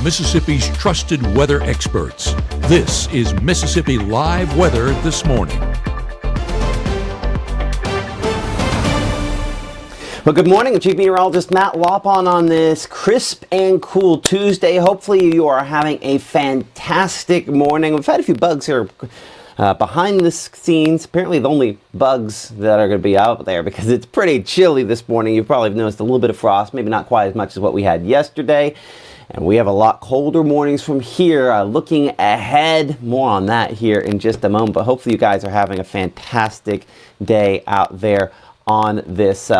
Mississippi's trusted weather experts. This is Mississippi Live Weather This Morning. Well, good morning. Chief Meteorologist Matt Lopon on this crisp and cool Tuesday. Hopefully you are having a fantastic morning. We've had a few bugs here behind the scenes. Apparently the only bugs that are going to be out there because it's pretty chilly this morning. You've probably noticed a little bit of frost, maybe not quite as much as what we had yesterday. And we have a lot colder mornings from here. Looking ahead, more on that here in just a moment. But hopefully you guys are having a fantastic day out there on this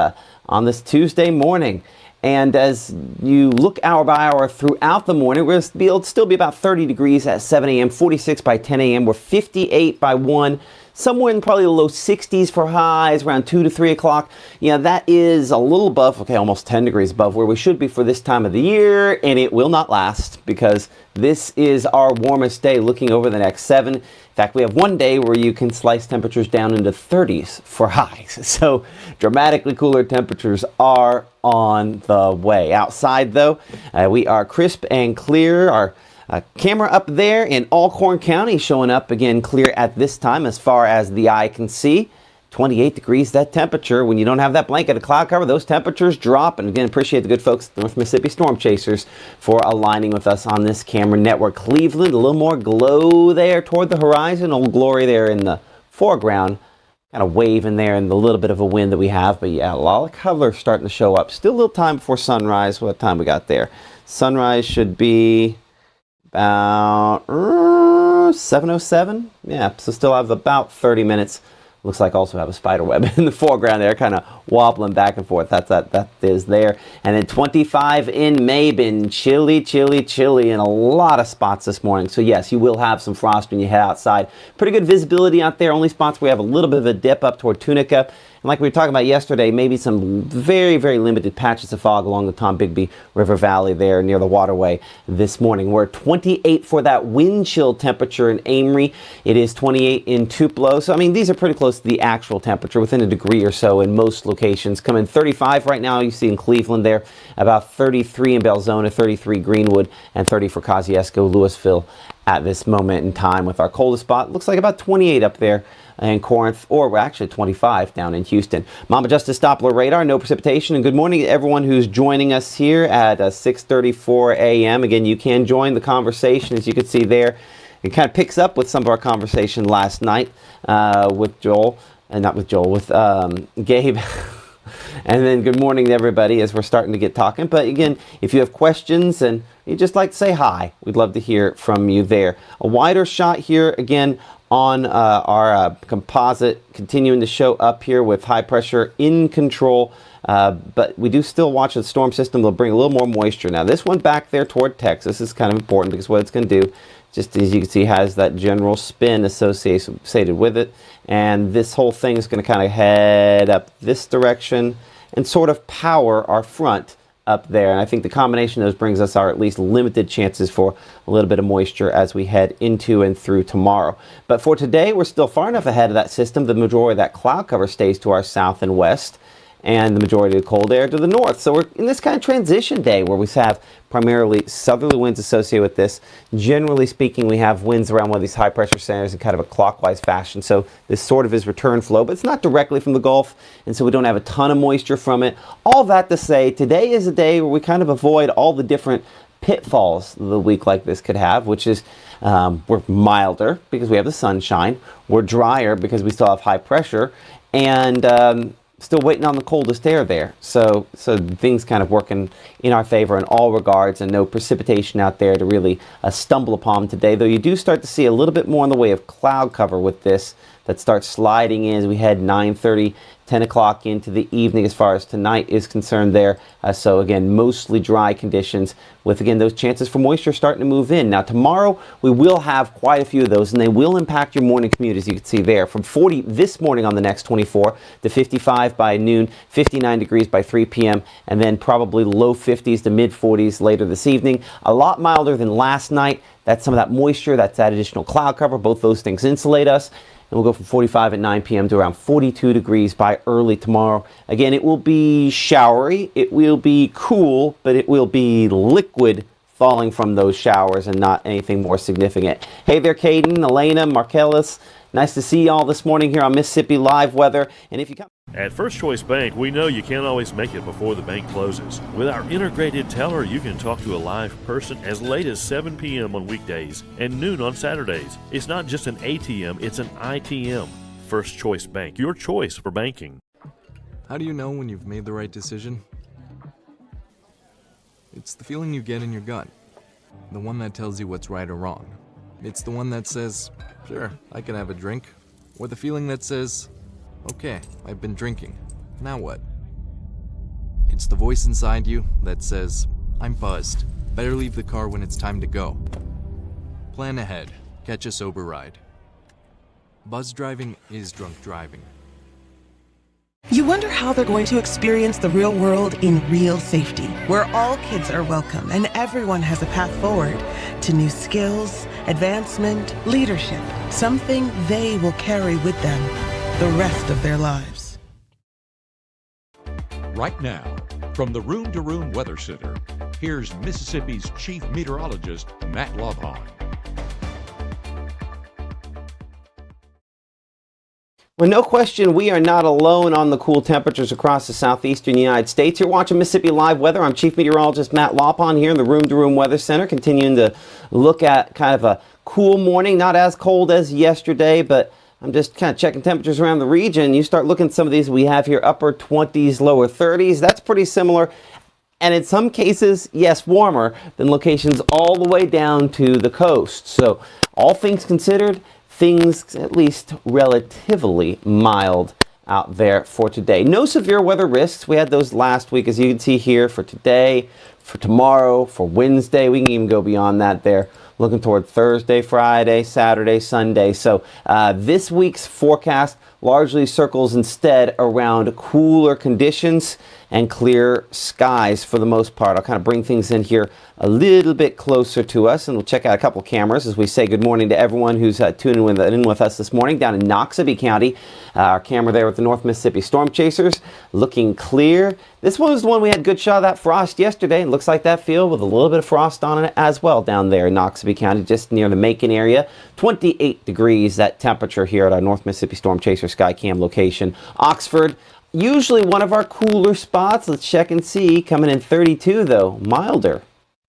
Tuesday morning. And as you look hour by hour throughout the morning, it'll still be about 30 degrees at 7 a.m., 46 by 10 a.m. We're 58 by 1. Somewhere in probably the low 60s for highs around 2 to 3 o'clock. Yeah, that is a little above, almost 10 degrees above where we should be for this time of the year. And it will not last because this is our warmest day looking over the next 7. In fact, we have one day where you can slice temperatures down into 30s for highs. So dramatically cooler temperatures are on the way. Outside, though, we are crisp and clear. Our camera up there in Alcorn County showing up again clear at this time as far as the eye can see. 28 degrees, that temperature. When you don't have that blanket of cloud cover, those temperatures drop. And again, appreciate the good folks at North Mississippi Storm Chasers for aligning with us on this camera network. Cleveland, a little more glow there toward the horizon. Old Glory there in the foreground, kind of waving there in the little bit of a wind that we have. But yeah, a lot of color starting to show up. Still a little time before sunrise. What time we got there? Sunrise should be about 7:07. Yeah, so still have about 30 minutes. Looks like also have a spider web in the foreground there, kind of wobbling back and forth. That is there. And then 25 in Mabin. Chilly, chilly, chilly in a lot of spots this morning. So yes, you will have some frost when you head outside. Pretty good visibility out there. Only spots where we have a little bit of a dip up toward Tunica. And like we were talking about yesterday, maybe some very, very limited patches of fog along the Tombigbee River Valley there near the waterway this morning. We're 28 for that wind chill temperature in Amory. It is 28 in Tupelo. So, I mean, these are pretty close to the actual temperature, within a degree or so in most locations. Coming 35 right now, you see in Cleveland there, about 33 in Belzona, 33 Greenwood, and 30 for Kosciuszko, Louisville at this moment in time with our coldest spot. Looks like about 28 up there in Corinth, or actually 25 down in Houston. Mama Justice Doppler radar, no precipitation. And good morning to everyone who's joining us here at 6:34 a.m. Again, you can join the conversation, as you can see there. It kind of picks up with some of our conversation last night with Joel, and not with Joel, with Gabe. And then good morning to everybody as we're starting to get talking. But again, if you have questions and you'd just like to say hi, we'd love to hear from you there. A wider shot here again on our composite, continuing to show up here with high pressure in control. But we do still watch the storm system. They'll bring a little more moisture. Now this one back there toward Texas is kind of important because what it's going to do, just as you can see, has that general spin associated with it. And this whole thing is going to kind of head up this direction and sort of power our front up there. And I think the combination of those brings us our at least limited chances for a little bit of moisture as we head into and through tomorrow. But for today, we're still far enough ahead of that system. The majority of that cloud cover stays to our south and west, and the majority of the cold air to the north. So we're in this kind of transition day where we have primarily southerly winds associated with this. Generally speaking, we have winds around one of these high pressure centers in kind of a clockwise fashion. So this sort of is return flow, but it's not directly from the Gulf, and so we don't have a ton of moisture from it. All that to say, today is a day where we kind of avoid all the different pitfalls the week like this could have, which is we're milder because we have the sunshine. We're drier because we still have high pressure, and still waiting on the coldest air there. So things kind of working in our favor in all regards, and no precipitation out there to really stumble upon today, though you do start to see a little bit more in the way of cloud cover with this that starts sliding in as we head 9:30, 10 o'clock into the evening as far as tonight is concerned there. So again, mostly dry conditions with, again, those chances for moisture starting to move in. Now tomorrow, we will have quite a few of those, and they will impact your morning commute, as you can see there. From 40 this morning on the next 24 to 55 by noon, 59 degrees by 3 p.m., and then probably low 50s to mid 40s later this evening. A lot milder than last night. That's some of that moisture, that's that additional cloud cover. Both those things insulate us. And we'll go from 45 at 9 p.m. to around 42 degrees by early tomorrow. Again, it will be showery, it will be cool, but it will be liquid falling from those showers and not anything more significant. Hey there, Caden, Elena, Marcellus. Nice to see y'all this morning here on Mississippi Live Weather. And if you come At First Choice Bank, we know you can't always make it before the bank closes. With our integrated teller, you can talk to a live person as late as 7 p.m. on weekdays and noon on Saturdays. It's not just an ATM, it's an ITM. First Choice Bank, your choice for banking. How do you know when you've made the right decision? It's the feeling you get in your gut. The one that tells you what's right or wrong. It's the one that says, sure, I can have a drink. Or the feeling that says, okay, I've been drinking. Now what? It's the voice inside you that says, I'm buzzed. Better leave the car when it's time to go. Plan ahead. Catch a sober ride. Buzz driving is drunk driving. You wonder how they're going to experience the real world in real safety, where all kids are welcome and everyone has a path forward to new skills, advancement, leadership, something they will carry with them the rest of their lives. Right now, from the Room to Room Weather Center, here's Mississippi's Chief Meteorologist, Matt Lobhon. Well, no question, we are not alone on the cool temperatures across the southeastern United States. You're watching Mississippi Live Weather. I'm Chief Meteorologist Matt Lopon here in the Room to Room Weather Center, continuing to look at kind of a cool morning, not as cold as yesterday, but I'm just kind of checking temperatures around the region. You start looking at some of these we have here, upper 20s, lower 30s. That's pretty similar. And in some cases, yes, warmer than locations all the way down to the coast. So all things considered, things at least relatively mild out there for today. No severe weather risks. We had those last week, as you can see here, for today, for tomorrow, for Wednesday. We can even go beyond that there, looking toward Thursday, Friday, Saturday, Sunday. So this week's forecast largely circles instead around cooler conditions and clear skies for the most part. I'll kind of bring things in here a little bit closer to us, and we'll check out a couple cameras as we say good morning to everyone who's tuning in with us this morning down in Noxubee County. Our camera there with the North Mississippi Storm Chasers looking clear. This one was the one we had good shot of that frost yesterday. It looks like that field with a little bit of frost on it as well down there in Noxubee County, just near the Macon area. 28 degrees that temperature here at our North Mississippi Storm Chaser Skycam location. Oxford, usually one of our cooler spots. Let's check and see. Coming in 32 though, milder.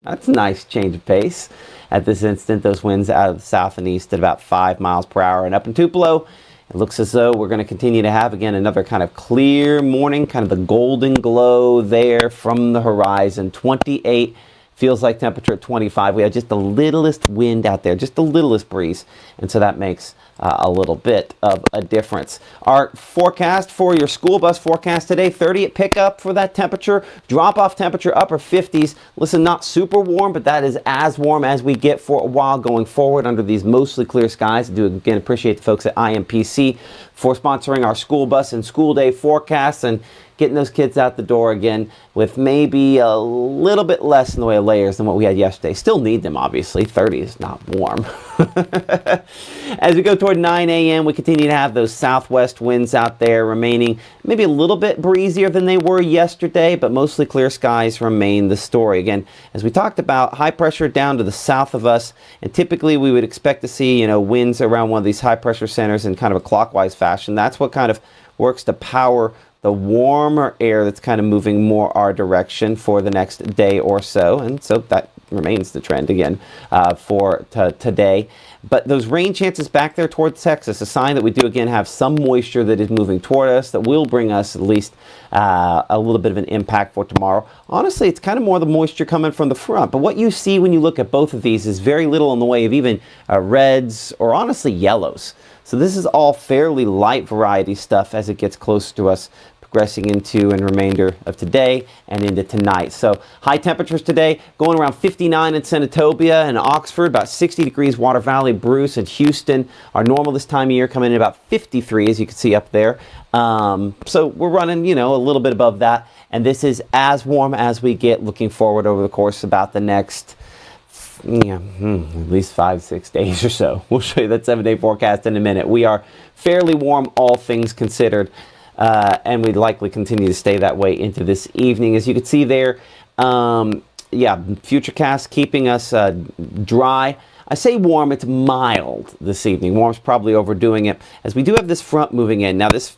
That's a nice change of pace. At this instant, those winds out of the south and east at about 5 miles per hour. And up in Tupelo, it looks as though we're going to continue to have, again, another kind of clear morning, kind of the golden glow there from the horizon. 28 feels like temperature at 25. We have just the littlest wind out there, just the littlest breeze. And so that makes a little bit of a difference. Our forecast for your school bus forecast today, 30 at pickup for that temperature. Drop-off temperature upper 50s. Listen, not super warm, but that is as warm as we get for a while going forward under these mostly clear skies. I do again appreciate the folks at IMPC for sponsoring our school bus and school day forecasts and getting those kids out the door again with maybe a little bit less in the way of layers than what we had yesterday. Still need them, obviously. 30 is not warm. As we go toward 9 a.m., we continue to have those southwest winds out there remaining maybe a little bit breezier than they were yesterday, but mostly clear skies remain the story. Again, as we talked about, high pressure down to the south of us, and typically we would expect to see, winds around one of these high pressure centers in kind of a clockwise fashion. That's what kind of works to power the warmer air that's kind of moving more our direction for the next day or so. And so that remains the trend again for today. But those rain chances back there towards Texas, a sign that we do again have some moisture that is moving toward us that will bring us at least a little bit of an impact for tomorrow. Honestly, it's kind of more the moisture coming from the front. But what you see when you look at both of these is very little in the way of even reds or honestly yellows. So this is all fairly light variety stuff as it gets close to us, progressing into and remainder of today and into tonight. So high temperatures today going around 59 in Senatobia and Oxford, about 60 degrees Water Valley, Bruce, and Houston. Our normal this time of year coming in about 53, as you can see up there. So we're running, a little bit above that. And this is as warm as we get looking forward over the course of about the next at least 5-6 days or so. We'll show you that 7-day forecast in a minute. We are fairly warm, all things considered, and we'd likely continue to stay that way into this evening. As you can see there, yeah, Futurecast keeping us dry. I say warm, it's mild this evening. Warm's probably overdoing it, as we do have this front moving in. Now this,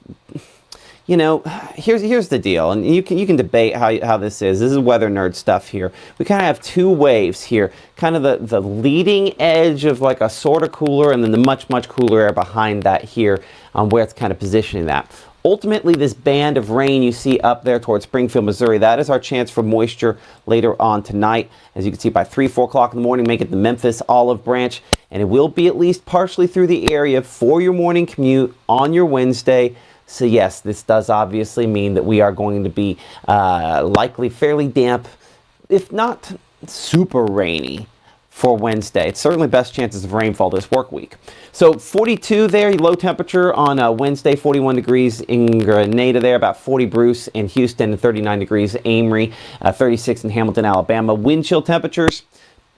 you know, here's the deal, and you can debate how this is. This is weather nerd stuff here. We kind of have two waves here, kind of the leading edge of like a sort of cooler, and then the much cooler air behind that here, where it's kind of positioning that. Ultimately, this band of rain you see up there towards Springfield, Missouri, that is our chance for moisture later on tonight. As you can see, by 3, 4 o'clock in the morning, make it the Memphis Olive Branch, and it will be at least partially through the area for your morning commute on your Wednesday. So yes, this does obviously mean that we are going to be likely fairly damp, if not super rainy, for Wednesday. It's certainly best chances of rainfall this work week. So 42 there, low temperature on Wednesday, 41 degrees in Grenada there, about 40 Bruce in Houston, and 39 degrees Amory, 36 in Hamilton, Alabama. Wind chill temperatures,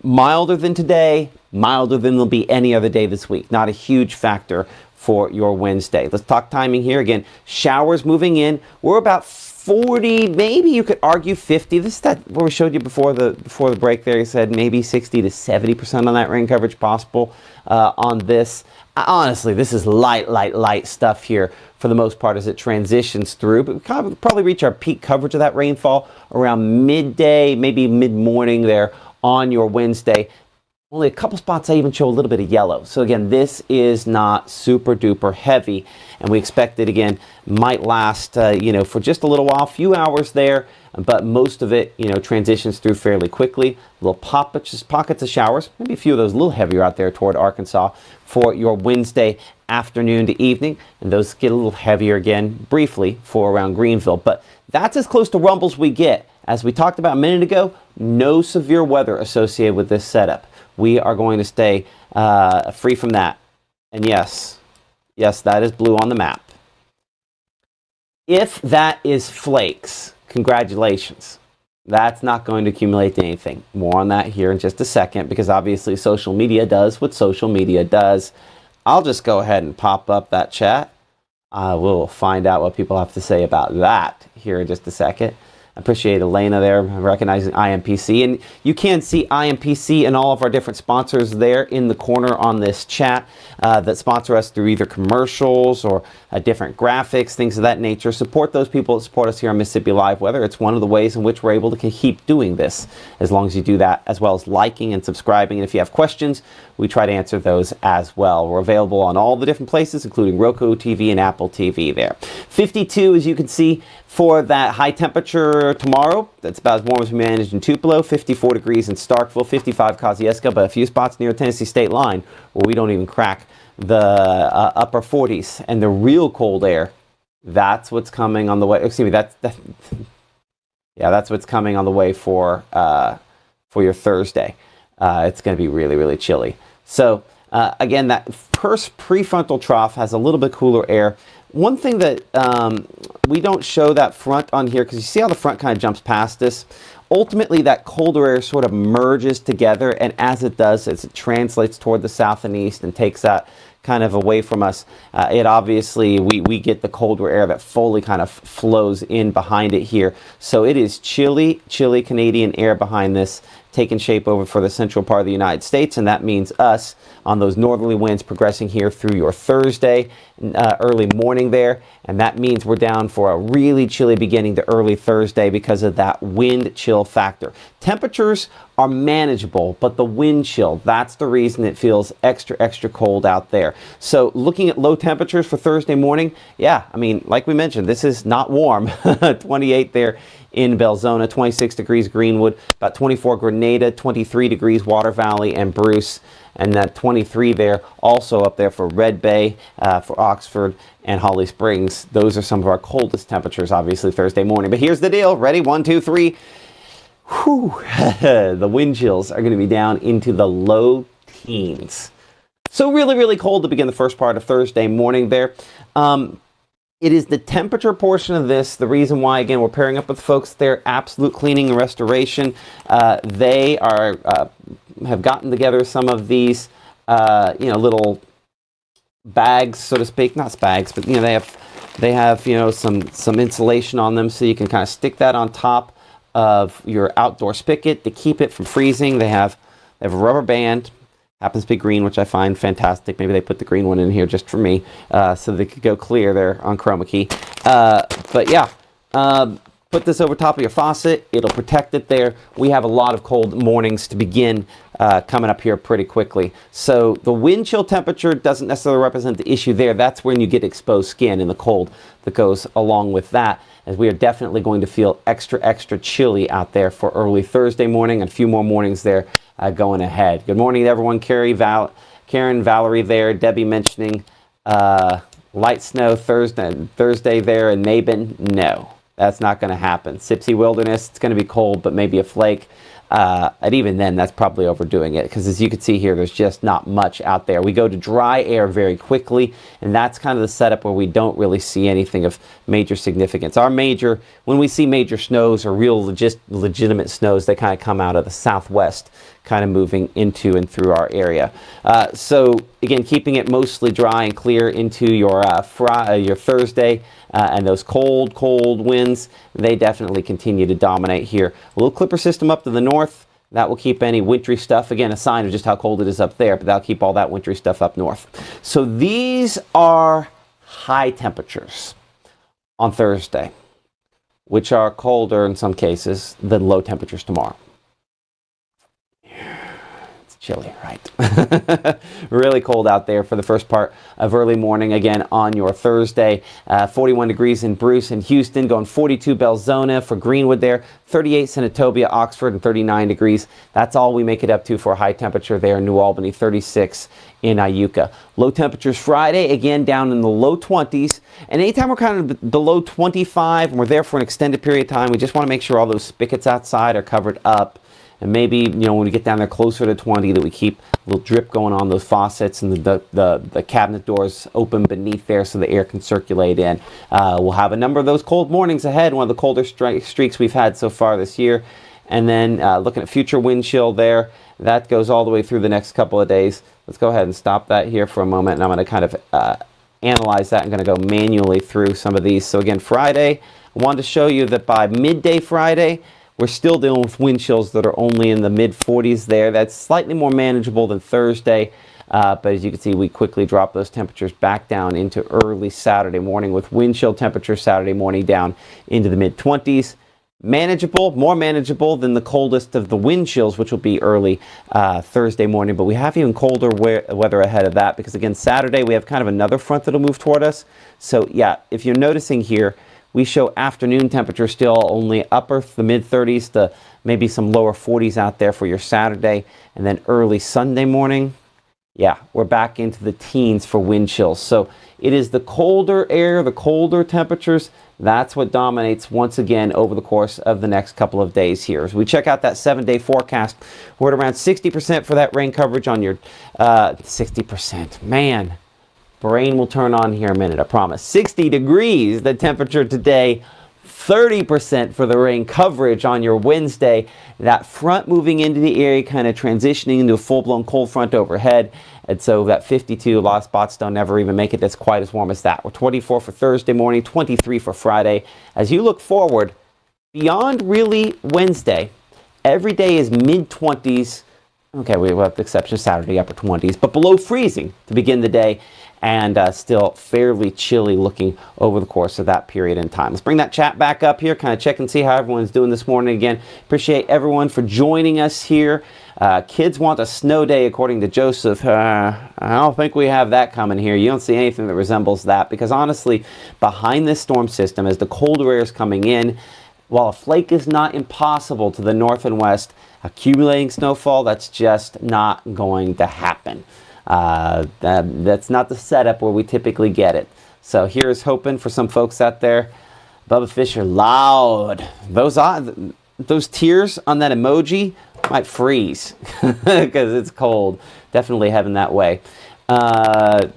milder than today, milder than they'll be any other day this week. Not a huge factor for your Wednesday. Let's talk timing here. Again, showers moving in. We're about 40, maybe you could argue 50. This is that where we showed you before the break there. He said maybe 60 to 70% on that rain coverage possible on this. Honestly, this is light stuff here for the most part as it transitions through. But we kind of probably reach our peak coverage of that rainfall around midday, maybe mid-morning there on your Wednesday. Only a couple spots I even show a little bit of yellow. So again, this is not super duper heavy, and we expect it again might last for just a little while, a few hours there, but most of it transitions through fairly quickly. Little pockets of showers, maybe a few of those a little heavier out there toward Arkansas for your Wednesday afternoon to evening, and those get a little heavier again briefly for around Greenville. But that's as close to rumbles we get. As we talked about a minute ago, no severe weather associated with this setup. We are going to stay free from that. And yes, that is blue on the map. If that is flakes, congratulations. That's not going to accumulate to anything. More on that here in just a second, because obviously social media does what social media does. I'll just go ahead and pop up that chat. We'll find out what people have to say about that here in just a second. I appreciate Elena there recognizing IMPC, and you can see IMPC and all of our different sponsors there in the corner on this chat that sponsor us through either commercials or different graphics, things of that nature. Support those people that support us here on Mississippi Live Weather. It's one of the ways in which we're able to keep doing this, as long as you do that, as well as liking and subscribing. And if you have questions, we try to answer those as well. We're available on all the different places, including Roku TV and Apple TV there. 52, as you can see, for that high temperature tomorrow. That's about as warm as we managed in Tupelo. 54 degrees in Starkville, 55 Kosciuszko, but a few spots near the Tennessee state line where we don't even crack the upper 40s. And the real cold air, that's what's coming on the way. Excuse me, that's what's coming on the way for your Thursday. It's going to be really chilly. So again, that first prefrontal trough has a little bit cooler air. One thing that we don't show that front on here, because you see how the front kind of jumps past this. Ultimately, that colder air sort of merges together, and as it does, as it translates toward the south and east and takes that kind of away from us, it obviously, we get the colder air that fully kind of flows in behind it here. So it is chilly Canadian air behind this, taking shape over for the central part of the United States, and that means us on those northerly winds progressing here through your Thursday early morning there, and that means we're down for a really chilly beginning to early Thursday because of that wind chill factor. Temperatures are manageable, but the wind chill, that's the reason it feels extra cold out there. So looking at low temperatures for Thursday morning, yeah, I mean, like we mentioned, this is not warm. 28 there in Belzona, 26 degrees Greenwood, about 24 Grenada, 23 degrees Water Valley and Bruce, and that 23 there also up there for Red Bay, for Oxford and Holly Springs. Those are some of our coldest temperatures, obviously, Thursday morning. But here's the deal. Ready? 1, 2, 3. Whew. The wind chills are going to be down into the low teens. So really cold to begin the first part of Thursday morning there. It is the temperature portion of this, the reason why, again, we're pairing up with folks there, Absolute Cleaning and Restoration. They are have gotten together some of these, little bags, so to speak. Not bags, but they have some insulation on them, so you can kind of stick that on top of your outdoor spigot to keep it from freezing. They have a rubber band, happens to be green, which I find fantastic. Maybe they put the green one in here just for me, so they could go clear there on Chroma Key. But yeah, put this over top of your faucet. It'll protect it there. We have a lot of cold mornings to begin coming up here pretty quickly. So the wind chill temperature doesn't necessarily represent the issue there. That's when you get exposed skin and the cold that goes along with that, as we are definitely going to feel extra chilly out there for early Thursday morning and a few more mornings there going ahead. Good morning to everyone. Karen, Valerie there, Debbie mentioning light snow Thursday there in Mabin. No, that's not going to happen. Sipsey Wilderness, it's going to be cold, but maybe a flake. And even then, that's probably overdoing it, because as you can see here, there's just not much out there. We go to dry air very quickly, and that's kind of the setup where we don't really see anything of major significance. When we see major snows or real legitimate snows, they kind of come out of the southwest, kind of moving into and through our area. So again, keeping it mostly dry and clear into your Thursday, and those cold winds, they definitely continue to dominate here. A little clipper system up to the north, that will keep any wintry stuff, again, a sign of just how cold it is up there, but that'll keep all that wintry stuff up north. So these are high temperatures on Thursday, which are colder in some cases than low temperatures tomorrow. Chilly, right? Really cold out there for the first part of early morning again on your Thursday. 41 degrees in Bruce and Houston, going 42 Belzona for Greenwood there, 38 Senatobia, Oxford, and 39 degrees. That's all we make it up to for a high temperature there in New Albany, 36 in Iuka. Low temperatures Friday, again down in the low 20s. And anytime we're kind of below 25 and we're there for an extended period of time, we just want to make sure all those spigots outside are covered up. And maybe, when we get down there closer to 20, that we keep a little drip going on those faucets and the cabinet doors open beneath there so the air can circulate in. We'll have a number of those cold mornings ahead, one of the colder streaks we've had so far this year. And then looking at future wind chill there, that goes all the way through the next couple of days. Let's go ahead and stop that here for a moment, and I'm going to kind of analyze that. I'm going to go manually through some of these. So again, Friday, I wanted to show you that by midday Friday, we're still dealing with wind chills that are only in the mid-40s there. That's slightly more manageable than Thursday, but as you can see, we quickly drop those temperatures back down into early Saturday morning, with wind chill temperatures Saturday morning down into the mid-20s. Manageable, more manageable than the coldest of the wind chills, which will be early Thursday morning, but we have even colder weather ahead of that, because again, Saturday we have kind of another front that'll move toward us. So yeah, if you're noticing here, we show afternoon temperature still only the mid-30s to maybe some lower 40s out there for your Saturday. And then early Sunday morning, yeah, we're back into the teens for wind chills. So it is the colder air, the colder temperatures, that's what dominates once again over the course of the next couple of days here. As we check out that 7-day forecast, we're at around 60% for that rain coverage on your 60%. Man. Brain will turn on here in a minute, I promise. 60 degrees, the temperature today. 30% for the rain coverage on your Wednesday. That front moving into the area, kind of transitioning into a full-blown cold front overhead. And so that 52, a lot of spots don't ever even make it that's quite as warm as that. We're 24 for Thursday morning, 23 for Friday. As you look forward, beyond really Wednesday, every day is mid-20s. Okay, we have the exception of Saturday, upper 20s, but below freezing to begin the day. And still fairly chilly looking over the course of that period in time. Let's bring that chat back up here, kind of check and see how everyone's doing this morning again. Appreciate everyone for joining us here. Kids want a snow day, according to Joseph. I don't think we have that coming here. You don't see anything that resembles that, because honestly, behind this storm system, as the colder air is coming in, while a flake is not impossible to the north and west, accumulating snowfall, that's just not going to happen. That's not the setup where we typically get it. So here's hoping for some folks out there. Bubba Fisher, loud. Those tears on that emoji might freeze because it's cold. Definitely heading that way. And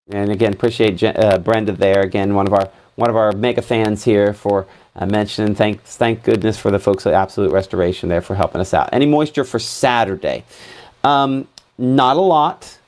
again, appreciate Brenda there. Again, one of our mega fans here for mentioning. Thank goodness for the folks at Absolute Restoration there for helping us out. Any moisture for Saturday? Not a lot.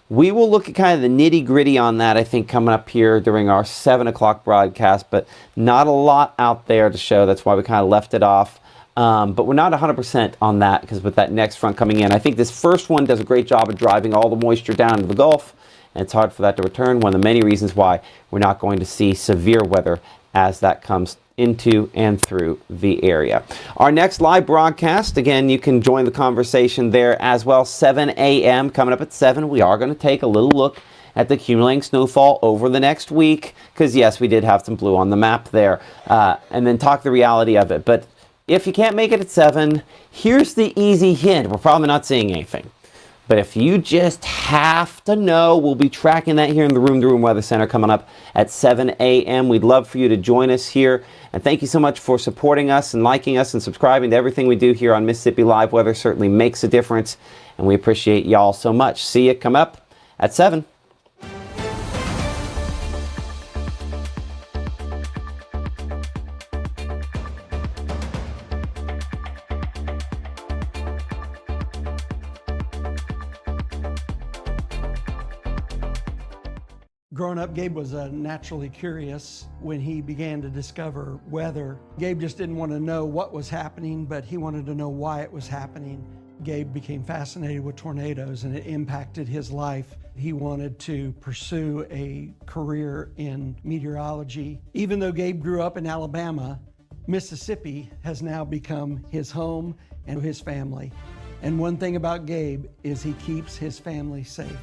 We will look at kind of the nitty-gritty on that, I think, coming up here during our 7 o'clock broadcast, but not a lot out there to show. That's why we kind of left it off But we're not 100% on that because with that next front coming in, I think this first one does a great job of driving all the moisture down into the Gulf, and it's hard for that to return. One of the many reasons why we're not going to see severe weather as that comes into and through the area. Our next live broadcast, again, you can join the conversation there as well. 7 a.m. coming up at 7. We are going to take a little look at the accumulating snowfall over the next week because, yes, we did have some blue on the map there, and then talk the reality of it. But if you can't make it at 7, here's the easy hint. We're probably not seeing anything. But if you just have to know, we'll be tracking that here in the Room to Room Weather Center coming up at 7 a.m. We'd love for you to join us here. And thank you so much for supporting us and liking us and subscribing to everything we do here on Mississippi Live Weather. Certainly makes a difference. And we appreciate y'all so much. See you come up at 7. Growing up, Gabe was naturally curious. When he began to discover weather, Gabe just didn't want to know what was happening, but he wanted to know why it was happening. Gabe became fascinated with tornadoes and it impacted his life. He wanted to pursue a career in meteorology. Even though Gabe grew up in Alabama, Mississippi has now become his home and his family. And one thing about Gabe is he keeps his family safe.